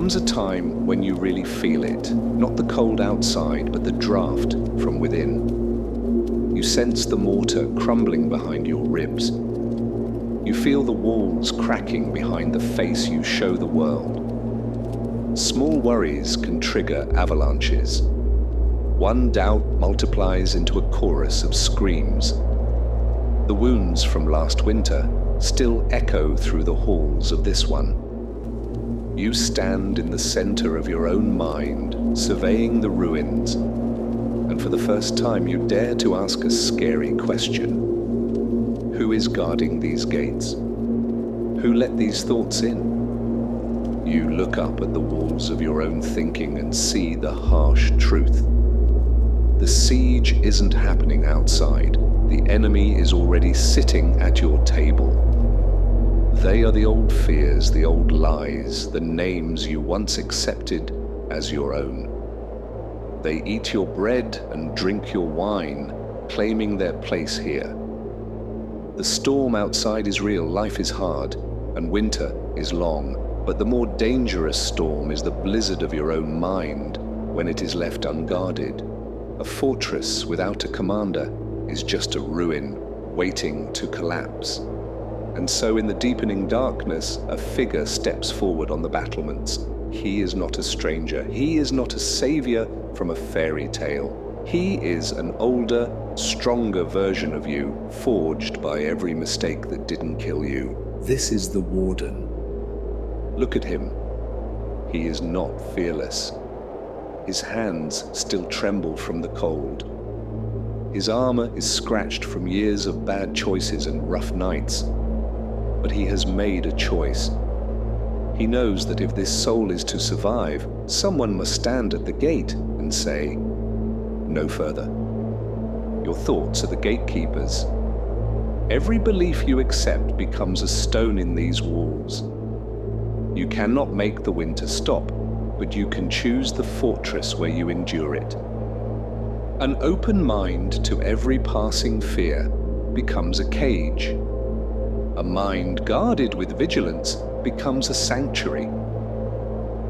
comes a time when you really feel it, not the cold outside, but the draft from within. You sense the mortar crumbling behind your ribs. You feel the walls cracking behind the face you show the world. Small worries can trigger avalanches. One doubt multiplies into a chorus of screams. The wounds from last winter still echo through the halls of this one. You stand in the center of your own mind, surveying the ruins, and for the first time you dare to ask a scary question. Who is guarding these gates? Who let these thoughts in? You look up at the walls of your own thinking and see the harsh truth. The siege isn't happening outside. The enemy is already sitting at your table. They are the old fears, the old lies, the names you once accepted as your own. They eat your bread and drink your wine, claiming their place here. The storm outside is real, life is hard, and winter is long. But the more dangerous storm is the blizzard of your own mind when it is left unguarded. A fortress without a commander is just a ruin waiting to collapse. And so in the deepening darkness, a figure steps forward on the battlements. He is not a stranger. He is not a savior from a fairy tale. He is an older, stronger version of you, forged by every mistake that didn't kill you. This is the Warden. Look at him. He is not fearless. His hands still tremble from the cold. His armor is scratched from years of bad choices and rough nights. But he has made a choice. He knows that if this soul is to survive, someone must stand at the gate and say, "No further." Your thoughts are the gatekeepers. Every belief you accept becomes a stone in these walls. You cannot make the winter stop, but you can choose the fortress where you endure it. An open mind to every passing fear becomes a cage. A mind guarded with vigilance becomes a sanctuary.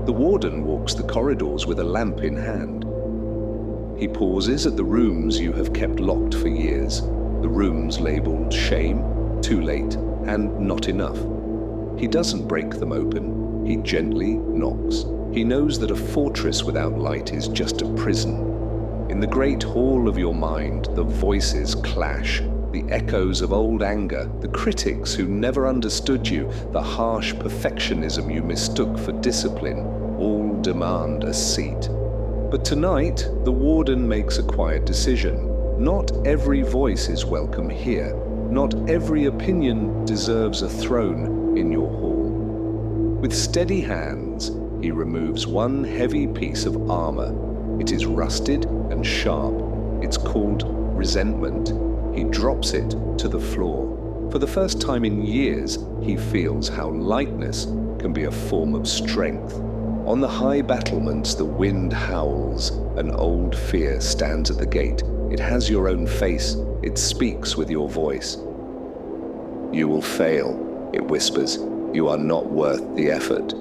The Warden walks the corridors with a lamp in hand. He pauses at the rooms you have kept locked for years, the rooms labeled shame, too late, and not enough. He doesn't break them open, he gently knocks. He knows that a fortress without light is just a prison. In the great hall of your mind, the voices clash, the echoes of old anger, the critics who never understood you, the harsh perfectionism you mistook for discipline, all demand a seat. But tonight, the Warden makes a quiet decision. Not every voice is welcome here. Not every opinion deserves a throne in your hall. With steady hands, he removes one heavy piece of armor. It is rusted and sharp. It's called resentment. He drops it to the floor. For the first time in years, he feels how lightness can be a form of strength. On the high battlements, the wind howls. An old fear stands at the gate. It has your own face. It speaks with your voice. "You will fail," it whispers. "You are not worth the effort."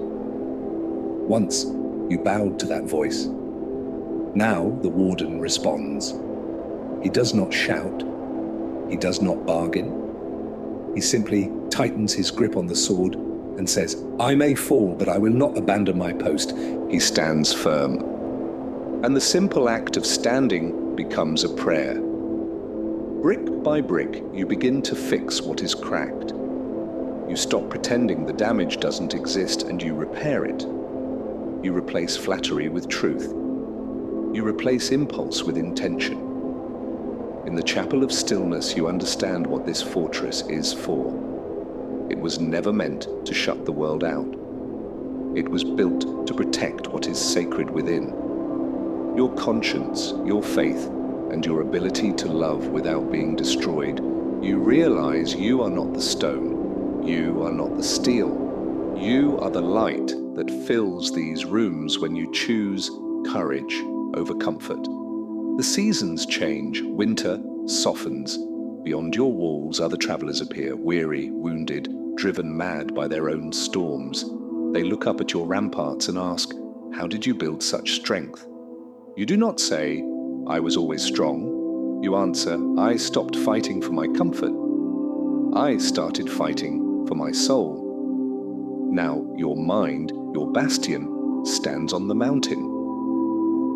Once, you bowed to that voice. Now the Warden responds. He does not shout. He does not bargain. He simply tightens his grip on the sword and says, "I may fall, but I will not abandon my post." He stands firm. And the simple act of standing becomes a prayer. Brick by brick, you begin to fix what is cracked. You stop pretending the damage doesn't exist and you repair it. You replace flattery with truth. You replace impulse with intention. In the chapel of stillness, you understand what this fortress is for. It was never meant to shut the world out. It was built to protect what is sacred within. Your conscience, your faith, and your ability to love without being destroyed. You realize you are not the stone. You are not the steel. You are the light that fills these rooms when you choose courage over comfort. The seasons change. Winter softens. Beyond your walls, other travelers appear, weary, wounded, driven mad by their own storms. They look up at your ramparts and ask, "How did you build such strength?" You do not say, "I was always strong." You answer, "I stopped fighting for my comfort. I started fighting for my soul." Now your mind, your bastion, stands on the mountain.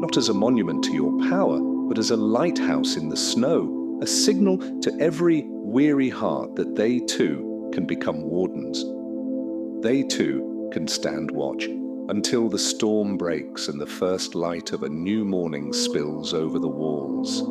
Not as a monument to your power, but as a lighthouse in the snow, a signal to every weary heart that they too can become wardens. They too can stand watch until the storm breaks and the first light of a new morning spills over the walls.